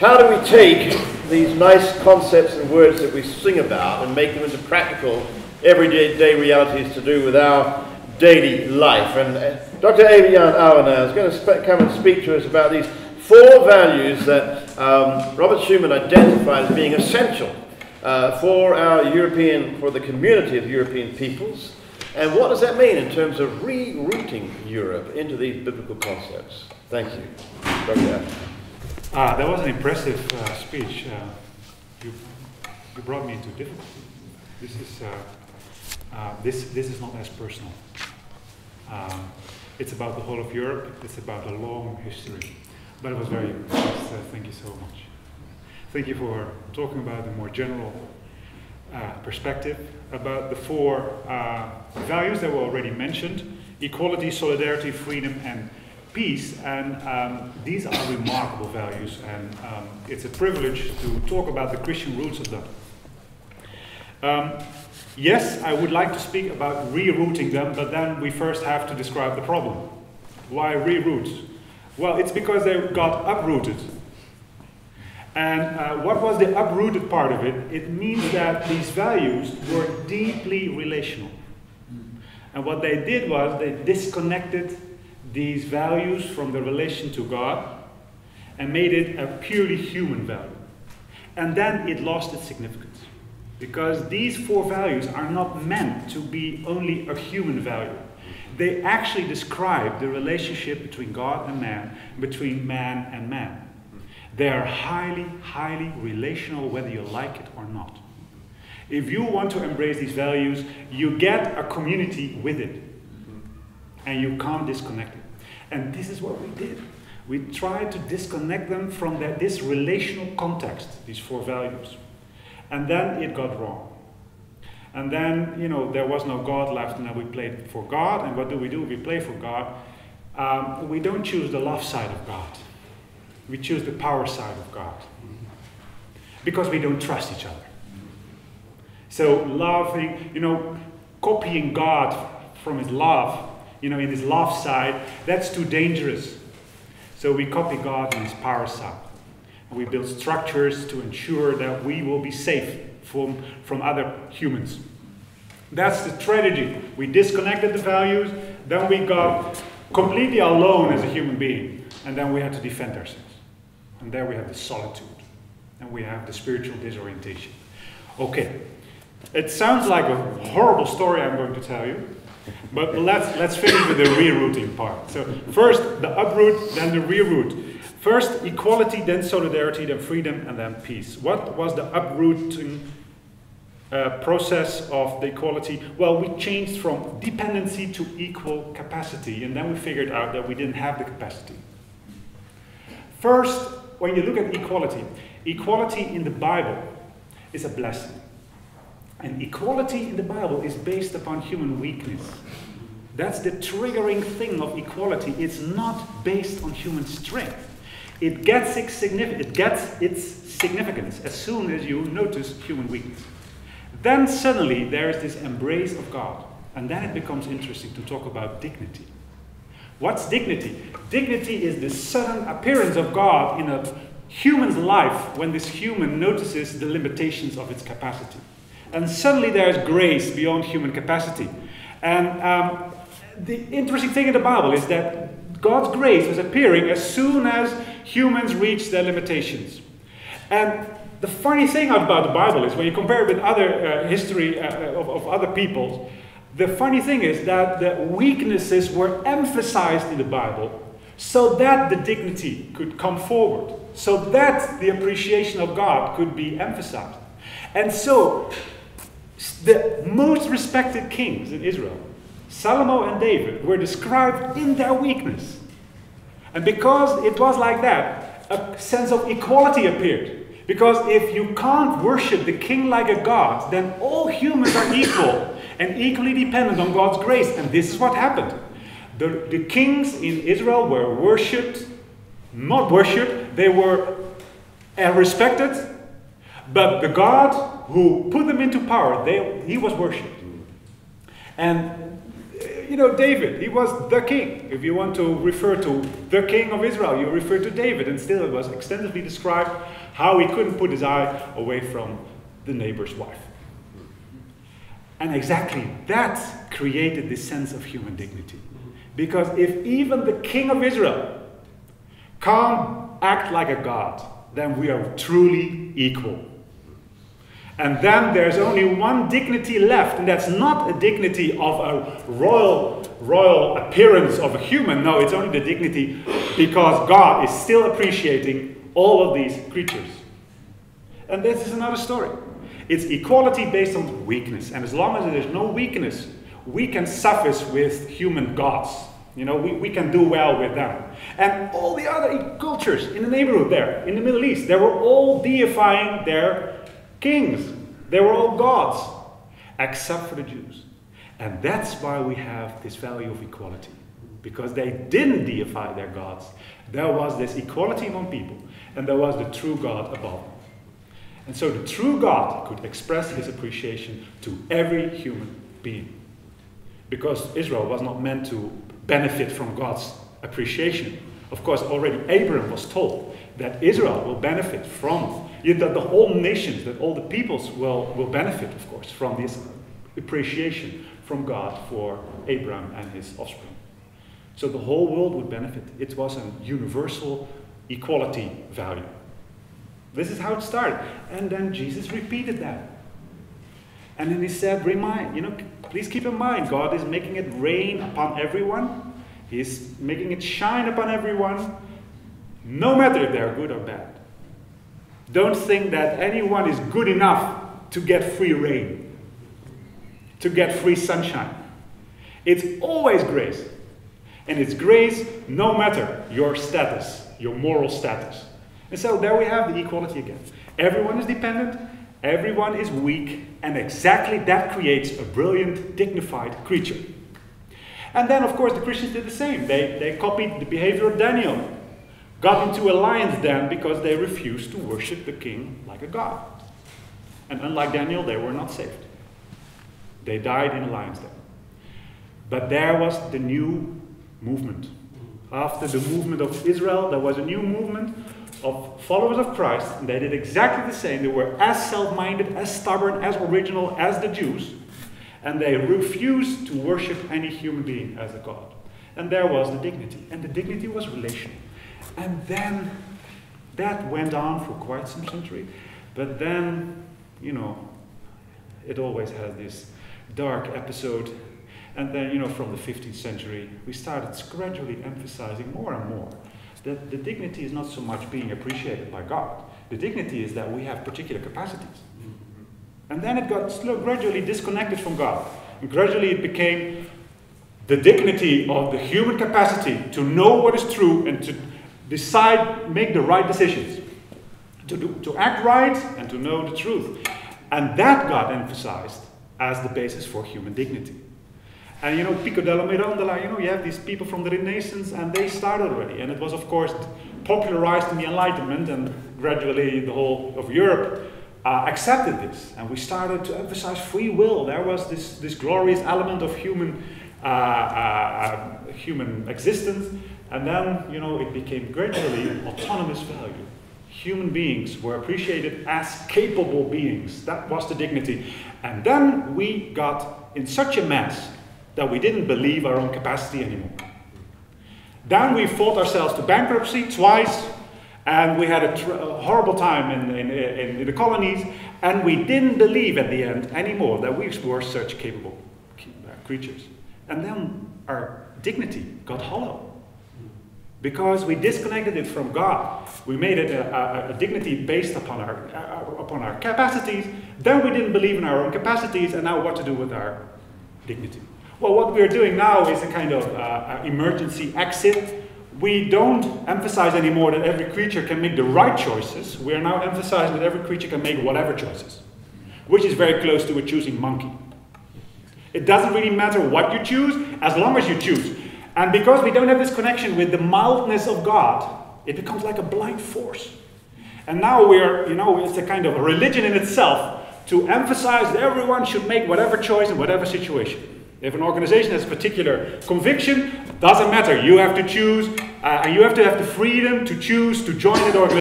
How do we take these nice concepts and words that we sing about and make them into practical, everyday realities to do with our daily life? And Dr. Evert Jan Ouweneel is going to come and speak to us about these 4 values that Robert Schuman identified as being essential for the community of European peoples. And what does that mean in terms of rerouting Europe into these biblical concepts? Thank you, Dr. Ouweneel. That was an impressive speech. You brought me into difficulty. This is not as personal. It's about the whole of Europe. It's about a long history. But it was very impressive. Thank you so much. Thank you for talking about the more general perspective about the 4 values that were already mentioned: equality, solidarity, freedom, and peace. And these are remarkable values, and it's a privilege to talk about the Christian roots of them. Yes, I would like to speak about rerouting them, but then we first have to describe the problem. Why reroute? Well, it's because they got uprooted. And what was the uprooted part of it? It means that these values were deeply relational. And what they did was they disconnected these values from the relation to God and made it a purely human value. And then it lost its significance, because these 4 values are not meant to be only a human value. They actually describe the relationship between God and man, between man and man. They are highly, highly relational, whether you like it or not. If you want to embrace these values, you get a community with it. And you can't disconnect it. And this is what we did. We tried to disconnect them from this relational context, these 4 values. And then it got wrong. And then, there was no God left, and then we played for God. And what do? We play for God. We don't choose the love side of God. We choose the power side of God. Because we don't trust each other. So loving, copying God from his love, in his love side, that's too dangerous. So we copy God in his power side. And we build structures to ensure that we will be safe from other humans. That's the tragedy. We disconnected the values, then we got completely alone as a human being, and then we had to defend ourselves. And there we have the solitude, and we have the spiritual disorientation. Okay, it sounds like a horrible story I'm going to tell you, but let's finish with the rerouting part. So first the uproot, then the reroute. First equality, then solidarity, then freedom, and then peace. What was the uprooting process of the equality? Well, we changed from dependency to equal capacity, and then we figured out that we didn't have the capacity. First, when you look at equality, equality in the Bible is a blessing. And equality in the Bible is based upon human weakness. That's the triggering thing of equality. It's not based on human strength. It gets its significance as soon as you notice human weakness. Then suddenly there is this embrace of God. And then it becomes interesting to talk about dignity. What's dignity? Dignity is the sudden appearance of God in a human's life when this human notices the limitations of its capacity. And suddenly there's grace beyond human capacity. And the interesting thing in the Bible is that God's grace was appearing as soon as humans reached their limitations. And the funny thing about the Bible is when you compare it with other history of other peoples, the funny thing is that the weaknesses were emphasized in the Bible so that the dignity could come forward, so that the appreciation of God could be emphasized. And so, the most respected kings in Israel, Solomon and David, were described in their weakness. And because it was like that, a sense of equality appeared. Because if you can't worship the king like a god, then all humans are equal and equally dependent on God's grace. And this is what happened. The kings in Israel were worshipped, not worshipped, they were respected, but the God who put them into power, he was worshipped. And David, he was the king. If you want to refer to the king of Israel, you refer to David. And still it was extensively described how he couldn't put his eye away from the neighbor's wife. And exactly that created this sense of human dignity. Because if even the king of Israel can't act like a god, then we are truly equal. And then there's only one dignity left, and that's not a dignity of a royal appearance of a human. No, it's only the dignity because God is still appreciating all of these creatures. And this is another story. It's equality based on weakness. And as long as there's no weakness, we can suffice with human gods. We can do well with them. And all the other cultures in the neighborhood there, in the Middle East, they were all deifying their kings. They were all gods, except for the Jews. And that's why we have this value of equality. Because they didn't deify their gods. There was this equality among people, and there was the true God above them. And so the true God could express his appreciation to every human being. Because Israel was not meant to benefit from God's appreciation. Of course, already Abraham was told that Israel will benefit from, that the whole nations, that all the peoples will benefit, of course, from this appreciation from God for Abraham and his offspring. So the whole world would benefit. It was a universal equality value. This is how it started. And then Jesus repeated that. And then he said, please keep in mind, God is making it rain upon everyone. He is making it shine upon everyone, no matter if they're good or bad. Don't think that anyone is good enough to get free rain, to get free sunshine. It's always grace. And it's grace no matter your status, your moral status. And so there we have the equality again. Everyone is dependent, everyone is weak, and exactly that creates a brilliant, dignified creature. And then, of course, the Christians did the same. They copied the behavior of Daniel, got into a lion's den because they refused to worship the king like a god. And unlike Daniel, they were not saved. They died in a lion's den. But there was the new movement. After the movement of Israel, there was a new movement of followers of Christ, and they did exactly the same. They were as self-minded, as stubborn, as original as the Jews, and they refused to worship any human being as a god. And there was the dignity, and the dignity was relational. And then that went on for quite some century, but then, it always has this dark episode. And then, from the 15th century, we started gradually emphasizing more and more that the dignity is not so much being appreciated by God. The dignity is that we have particular capacities. And then it got gradually disconnected from God. And gradually it became the dignity of the human capacity to know what is true and to make the right decisions. To act right and to know the truth. And that got emphasized as the basis for human dignity. And Pico della Mirandola, you have these people from the Renaissance, and they started already. And it was, of course, popularized in the Enlightenment, and gradually the whole of Europe accepted this. And we started to emphasize free will. There was this glorious element of human existence. And then, it became gradually autonomous value. Human beings were appreciated as capable beings. That was the dignity. And then we got in such a mess that we didn't believe our own capacity anymore. Then we fought ourselves to bankruptcy twice, and we had a horrible time in the colonies, and we didn't believe at the end anymore that we were such capable creatures. And then our dignity got hollow, because we disconnected it from God. We made it a dignity based upon our capacities. Then we didn't believe in our own capacities, and now what to do with our dignity? Well, what we're doing now is a kind of emergency exit. We don't emphasize anymore that every creature can make the right choices. We are now emphasizing that every creature can make whatever choices, which is very close to a choosing monkey. It doesn't really matter what you choose, as long as you choose. And because we don't have this connection with the mildness of God, it becomes like a blind force. And now it's a kind of a religion in itself to emphasize that everyone should make whatever choice in whatever situation. If an organization has a particular conviction, doesn't matter. You have to choose, and you have to have the freedom to choose to join that organization.